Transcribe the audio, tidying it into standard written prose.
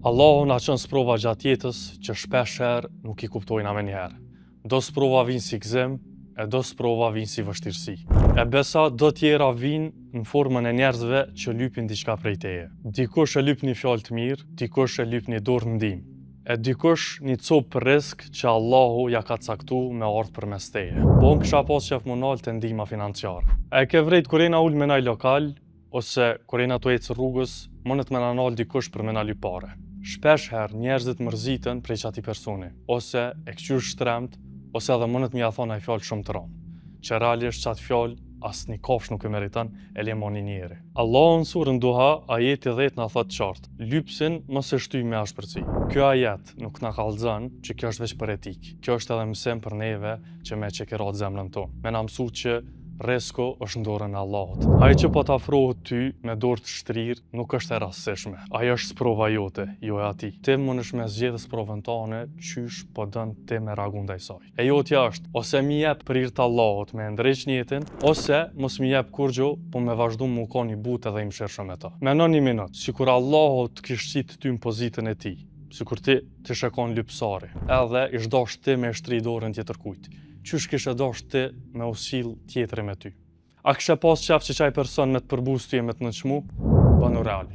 Allahu na çon sprova gjatë jetës që shpeshherë nuk I kuptojna menjëherë. Do sprova vinë si gëzim, e do sprova vinë si vështirësi. E besa do tjera vinë në formën e njerëzve që lypin diçka prej teje. Dikush e lyp një fjalë të mirë, dikush e lyp një dorë ndihmë, e dikush një copë rrezik që Allahu ja ka caktuar me ardh përmes teje. Po unë kisha pas qef më nalt te ndihma financiare. E ke vrejt kur jena ul me naj lokal, ose kur jena tu ecë rrugës, mënet me na nal dikush për me na lyp pare. Shpesh herë njerëzit mërziten prej qati personi, ose e këqyr shtremt, ose edhe mënet me ja thon ai fjalë shumë të rëndë, që realisht qatë fjalë as një kafsh nuk e meriton e lemoni njeri. Allahu në surën Duha, ajeti 10 na thot qartë, lypsin mos e shtyj me ashpërsi. Kjo ajet nuk na kallëzon që kjo është veç për etik. Kjo është edhe mësim për neve që me çekirat zemrën tonë. Me na mësu që rreziku është në dorën e Allahut. Ai që po të afrohet ty me dorë të shtrirë nuk është e rastësishme. Ajo është sprova jote, jo e atij. Ti mundesh me zgjedhë sprovën tane qysh po don ti me reagu ndaj saj. E jotja është ose më jep për hir të Allahut me ndreq jetën, ose mos më jep kurrë, po me vazhdu më kon I butë edhe I mëshirshëm me ta. Menon një minutë, sikur Allahu të kishte qit ty në pozitën e tij, sikur ti të shekon lypsari, edhe I zhdosh ti me shtri dorën tjetër kujt. Qysh kishe dosh ti me usill tjetër me ty? A kishe pas qef që qaj person me të përbuz ty e me të nënçmu? Bënu real.